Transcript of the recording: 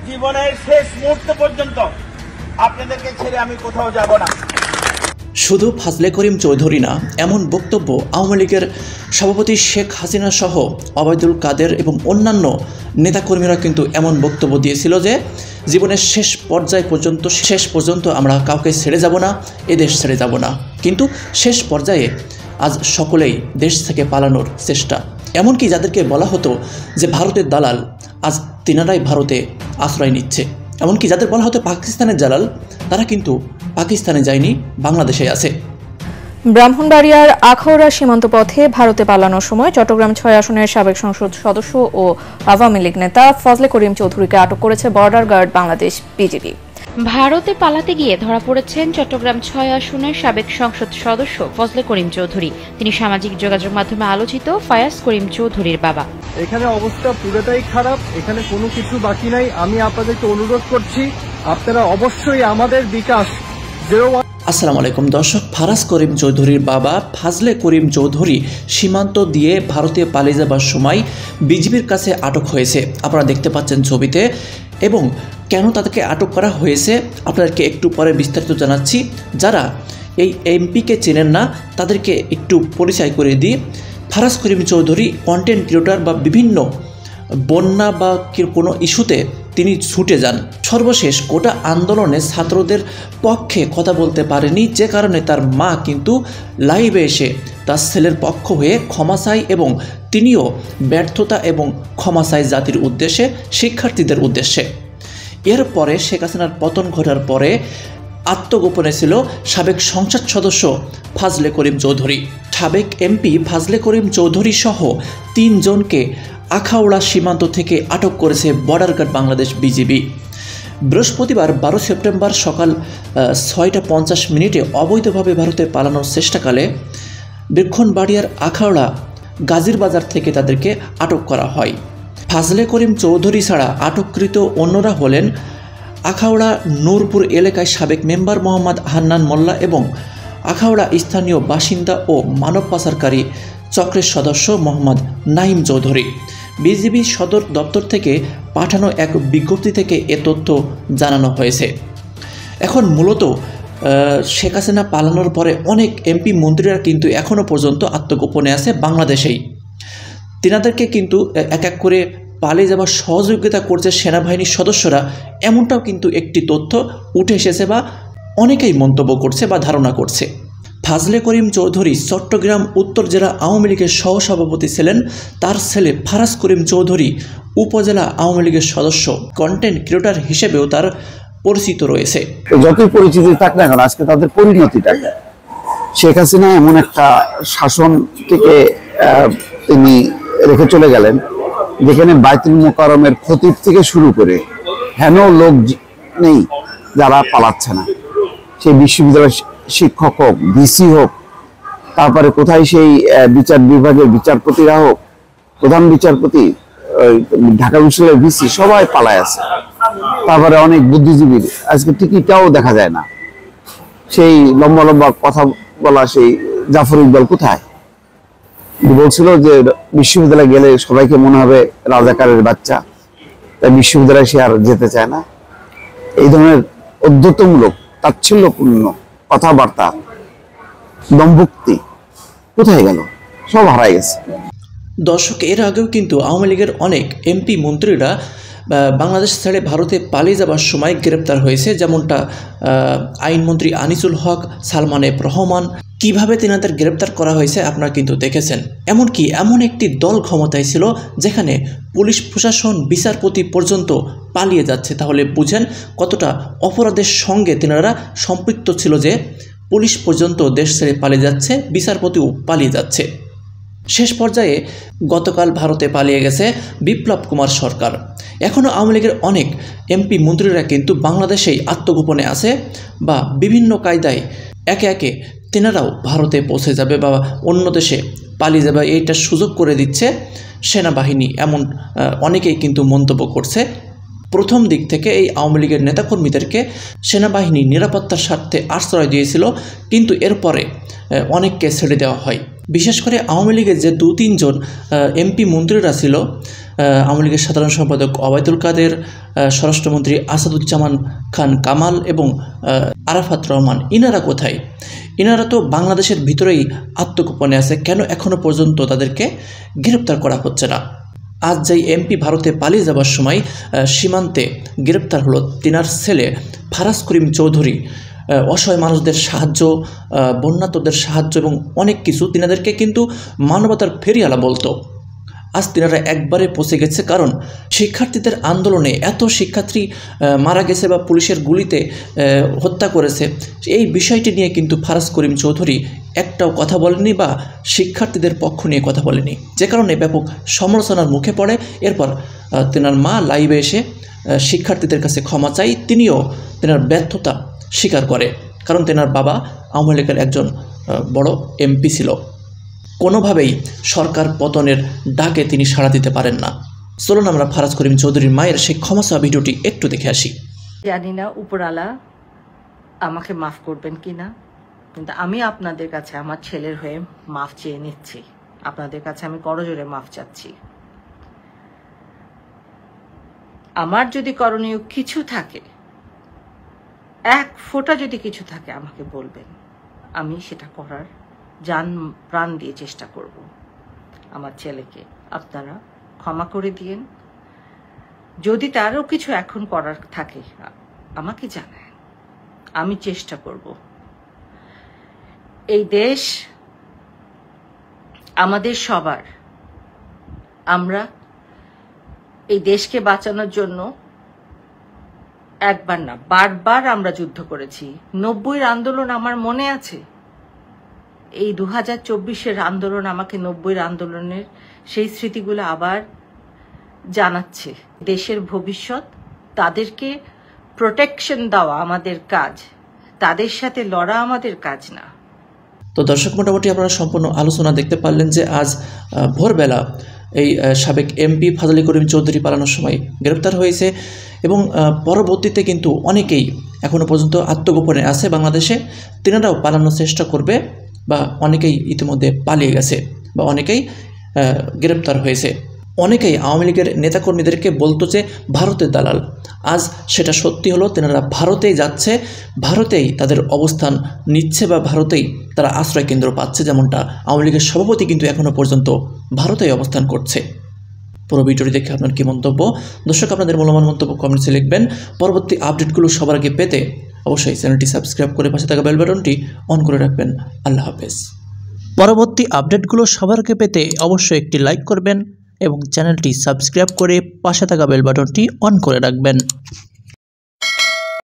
জীবনের শেষ মুহূর্ত পর্যন্ত আপনাদেরকে ছেড়ে আমি কোথাও যাব না। শুধু ফাজলে করিম চৌধুরী না, এমন বক্তব্য আওয়ামী লীগের সভাপতি শেখ হাসিনা সহ ওবায়দুল কাদের এবং অন্যান্য নেতাকর্মীরা কিন্তু এমন বক্তব্য দিয়েছিল যে জীবনের শেষ পর্যন্ত আমরা কাউকে ছেড়ে যাব না, এ দেশ ছেড়ে যাব না। কিন্তু শেষ পর্যায়ে আজ সকলেই দেশ থেকে পালানোর চেষ্টা। এমনকি যাদেরকে বলা হতো যে ভারতের দালাল, আজ তিনারাই ভারতে আশ্রয় নিচ্ছে। এমনকি যাদের বলা হতো পাকিস্তানের দালাল, তারা কিন্তু পাকিস্তানে যায়নি, বাংলাদেশে আছে। ব্রাহ্মণবাড়িয়ার আখাউড়া সীমান্ত পথে ভারতে পালানোর সময় চট্টগ্রাম ৬ আসনের সাবেক সংসদ সদস্য ও আওয়ামী লীগ নেতা ফজলে করিম চৌধুরীকে আটক করেছে বর্ডার গার্ড বাংলাদেশ বিজিবি। ভারতে পালাতে গিয়ে ধরা পড়েছেন চট্টগ্রাম ৬ আসনের সাবেক সংসদ সদস্য ফজলে করিম চৌধুরী। তিনি সামাজিক যোগাযোগ মাধ্যমে আলোচিত ফায়াজ করিম চৌধুরীর বাবা। এখানে অবস্থা পুরোটাই খারাপ, এখানে কোনো কিছু বাকি নাই। আমি আপনাদেরকে অনুরোধ করছি, আপনারা অবশ্যই আমাদের বিকাশ আসসালামু আলাইকুম দর্শক, ফারাজ করিম চৌধুরীর বাবা ফাজলে করিম চৌধুরী সীমান্ত দিয়ে ভারতে পালিয়ে যাবার সময় বিজিবির কাছে আটক হয়েছে। আপনারা দেখতে পাচ্ছেন ছবিতে। এবং কেন তাদেরকে আটক করা হয়েছে আপনাদেরকে একটু পরে বিস্তারিত জানাচ্ছি। যারা এই এমপিকে চেনেন না তাদেরকে একটু পরিচয় করে দিই। ফারাজ করিম চৌধুরী কন্টেন্ট ক্রিয়েটর বা বিভিন্ন বন্যা বা কোনো ইস্যুতে তিনি ছুটে যান। সর্বশেষ কোটা আন্দোলনে ছাত্রদের পক্ষে কথা বলতে পারেনি, যে কারণে তার মা কিন্তু লাইভে এসে তার ছেলের পক্ষ হয়ে ক্ষমা চায় এবং তিনিও ব্যর্থতা এবং ক্ষমা চায় জাতির উদ্দেশ্যে, শিক্ষার্থীদের উদ্দেশ্যে। এরপরে শেখ হাসিনার পতন ঘটার পরে আত্মগোপনে ছিল সাবেক সংসদ সদস্য ফাজলে করিম চৌধুরী। সাবেক এমপি ফাজলে করিম চৌধুরী সহ 3 জনকে আখাউড়া সীমান্ত থেকে আটক করেছে বর্ডার গার্ড বাংলাদেশ বিজিবি। বৃহস্পতিবার 12 সেপ্টেম্বর সকাল 6:50 অবৈধভাবে ভারতে পালানোর চেষ্টাকালে ব্রাহ্মণবাড়িয়ার আখাউড়া গাজীর বাজার থেকে তাদেরকে আটক করা হয়। ফাজলে করিম চৌধুরী ছাড়া আটককৃত অন্যরা হলেন আখাউড়া নূরপুর এলাকায় সাবেক মেম্বার মোহাম্মদ হান্নান মোল্লা এবং আখাউড়া স্থানীয় বাসিন্দা ও মানব পাচারকারী চক্রের সদস্য মোহাম্মদ নাইম চৌধুরী। বিজিবি সদর দপ্তর থেকে পাঠানো এক বিজ্ঞপ্তি থেকে এ তথ্য জানানো হয়েছে। এখন মূলত শেখ হাসিনা পালানোর পরে অনেক এমপি মন্ত্রীরা কিন্তু এখনও পর্যন্ত আত্মগোপনে আছে বাংলাদেশেই। তিনাদেরকে কিন্তু এক এক করে পালিয়ে যাওয়ার সহযোগিতা করছে সেনাবাহিনীর সদস্যরা, এমনটাও কিন্তু একটি তথ্য উঠে এসেছে বা অনেকেই মন্তব্য করছে বা ধারণা করছে। ফাজলে করিম চৌধুরী চট্টগ্রাম উত্তর জেলা আওয়ামী লীগের সহসভাপতি ছিলেন। তার ছেলে ফারাজ করিম চৌধুরী উপজেলা আওয়ামী লীগের সদস্য, কন্টেন্ট ক্রিয়েটর হিসেবেও তার পরিচিত রয়েছে। যতই পরিচিতি থাক না কেন, আজকে তাদের পরিণতিটাকে শেখ হাসিনা এমন একটা শাসন থেকে তিনি রেখে চলে গেলেন যেখানে বাইতুল মোকাররমের খতিব থেকে শুরু করে হেন লোক নেই যারা পালাচ্ছে না। সেই বিশ্ববিদ্যালয়ের শিক্ষক হোক, ভিসি হোক, তারপরে কোথায় সেই বিচার বিভাগের বিচারপতিরা হোক, প্রধান বিচারপতি, ঢাকা বিশ্ববিদ্যালয়ের ভিসি, সবাই পালায় আছে। তারপরে অনেক বুদ্ধিজীবীর আজকে টিকিটাও দেখা যায় না। সেই লম্বা লম্বা কথা বলা সেই জাফর ইকবাল কোথায়? বলছিল যে বিশ্ববিদ্যালয়ে গেলে সবাইকে মনে হবে রাজাকারের বাচ্চা, তাই বিশ্ববিদ্যালয়ে সে আর যেতে চায় না। এই ধরনের অধ্যত্বমূলক তাচ্ছিল্যপূর্ণ কথাবার্তা, দম্ভুক্তি কোথায় গেল? সব হারাই গেছে। দর্শক, এর আগেও কিন্তু আওয়ামী লীগের অনেক এমপি মন্ত্রীরা বাংলাদেশ ছেড়ে ভারতে পালিয়ে যাবার সময় গ্রেপ্তার হয়েছে। যেমনটা আইনমন্ত্রী আনিসুল হক, সালমান এফ রহমান, কিভাবে তেনাদের গ্রেপ্তার করা হয়েছে আপনারা কিন্তু দেখেছেন। এমনকি এমন একটি দল ক্ষমতায় ছিল যেখানে পুলিশ প্রশাসন, বিচারপতি পর্যন্ত পালিয়ে যাচ্ছে। তাহলে বুঝেন কতটা অপরাধের সঙ্গে তেনারা সম্পৃক্ত ছিল যে পুলিশ পর্যন্ত দেশ ছেড়ে পালিয়ে যাচ্ছে, বিচারপতিও পালিয়ে যাচ্ছে। শেষ পর্যায়ে গতকাল ভারতে পালিয়ে গেছে বিপ্লব কুমার সরকার। এখনও আওয়ামী লীগের অনেক এমপি মন্ত্রীরা কিন্তু বাংলাদেশেই আত্মগোপনে আছে বা বিভিন্ন কায়দায় একে একে তেনারাও ভারতে পৌঁছে যাবে বা অন্য দেশে পালিয়ে যাবে, এইটা সুযোগ করে দিচ্ছে সেনাবাহিনী। এমন অনেকেই কিন্তু মন্তব্য করছে। প্রথম দিক থেকে এই আওয়ামী লীগের নেতাকর্মীদেরকে সেনাবাহিনী নিরাপত্তার স্বার্থে আশ্রয় দিয়েছিল, কিন্তু এরপরে অনেককে ছেড়ে দেওয়া হয়। বিশেষ করে আওয়ামী লীগের যে 2-3 জন এমপি মন্ত্রীরা ছিল আওয়ামী লীগের সাধারণ সম্পাদক ওবায়দুল কাদের, স্বরাষ্ট্রমন্ত্রী আসাদুজ্জামান খান কামাল এবং আরাফাত রহমান, ইনারা কোথায়? ইনারা তো বাংলাদেশের ভিতরেই আত্মগোপনে আছে, কেন এখনও পর্যন্ত তাদেরকে গ্রেপ্তার করা হচ্ছে না? আজ যেই এমপি ভারতে পালিয়ে যাবার সময় সীমান্তে গ্রেপ্তার হলো তিনার ছেলে ফারাজ করিম চৌধুরী। অসহায় মানুষদের সাহায্য, বন্যাতদের সাহায্য এবং অনেক কিছু, তিনাদেরকে কিন্তু মানবতার ফেরিওয়ালা বলতো। আজ তিনারা একবারে পৌঁছে গেছে, কারণ শিক্ষার্থীদের আন্দোলনে এত শিক্ষার্থী মারা গেছে বা পুলিশের গুলিতে হত্যা করেছে, এই বিষয়টি নিয়ে কিন্তু ফারাজ করিম চৌধুরী একটাও কথা বলেনি বা শিক্ষার্থীদের পক্ষ নিয়ে কথা বলেনি, যে কারণে ব্যাপক সমালোচনার মুখে পড়ে। এরপর তেনার মা লাইভে এসে শিক্ষার্থীদের কাছে ক্ষমা চাই, তিনিও তেনার ব্যর্থতা স্বীকার করে, কারণ তেনার বাবা আওয়ামী লীগের একজন বড় এমপি ছিল। কোনোভাবেই সরকার পতনের ডাকে তিনি সাড়া দিতে পারেন না। চলুন আমরা ফারাজ করিম চৌধুরীর মায়ের সেই ক্ষমা চাওয়া ভিডিওটি একটু দেখে আসি। জানি না উপরালা আমাকে মাফ করবেন কিনা, কিন্তু আমি আপনাদের কাছে আমার ছেলের হয়ে মাফ চেয়ে নিচ্ছি। আপনাদের কাছে আমি করজোরে মাফ চাচ্ছি। আমার যদি করণীয় কিছু থাকে, এক ফোঁটা যদি কিছু থাকে আমাকে বলবেন, আমি সেটা করার জান প্রাণ দিয়ে চেষ্টা করব। আমার ছেলেকে আপনারা ক্ষমা করে দিয়েন। যদি তারও কিছু এখন করার থাকে আমাকে জানান, আমি চেষ্টা করব। এই দেশ আমাদের সবার। আমরা এই দেশকে বাঁচানোর জন্য একবার না বারবার আমরা যুদ্ধ করেছি। 90-র আন্দোলন আমার মনে আছে। এই 2024-এর আন্দোলন আমাকে 90-র আন্দোলনের সেই স্মৃতিগুলো আবার জানাচ্ছে। দেশের ভবিষ্যৎ, তাদেরকে প্রোটেকশন দেওয়া আমাদের কাজ, তাদের সাথে লড়া আমাদের কাজ না। তো দর্শক, মোটামুটি আপনারা সম্পূর্ণ আলোচনা দেখতে পারলেন যে আজ ভোরবেলা এই সাবেক এমপি ফাজলে করিম চৌধুরী পালানোর সময় গ্রেপ্তার হয়েছে এবং পরবর্তীতে কিন্তু অনেকেই এখনও পর্যন্ত আত্মগোপনে আছে বাংলাদেশে। তিনারাও পালানোর চেষ্টা করবে বা অনেকেই ইতিমধ্যে পালিয়ে গেছে বা অনেকেই গ্রেপ্তার হয়েছে। অনেকেই আওয়ামী লীগের নেতাকর্মীদেরকে বলতো যে ভারতের দালাল। আজ সেটা সত্যি হলো, তেনারা ভারতেই যাচ্ছে, ভারতেই তাদের অবস্থান নিচ্ছে বা ভারতেই তারা আশ্রয় কেন্দ্র পাচ্ছে। যেমনটা আওয়ামী লীগের সভাপতি কিন্তু এখনও পর্যন্ত ভারতেই অবস্থান করছে। পুরো ভিডিওটি দেখে আপনার কী মন্তব্য? দর্শক, আপনাদের মূল্যবান মন্তব্য কমেন্টসে লিখবেন। পরবর্তী আপডেটগুলো সবার আগে পেতে অবশ্যই চ্যানেলটি সাবস্ক্রাইব করে পাশে থাকা বেল বাটনটি অন করে রাখবেন। আল্লাহ হাফেজ। পরবর্তী আপডেটগুলো সবার আগে পেতে অবশ্যই একটি লাইক করবেন এবং চ্যানেলটি সাবস্ক্রাইব করে পাশে থাকা বেল বাটনটি অন করে রাখবেন।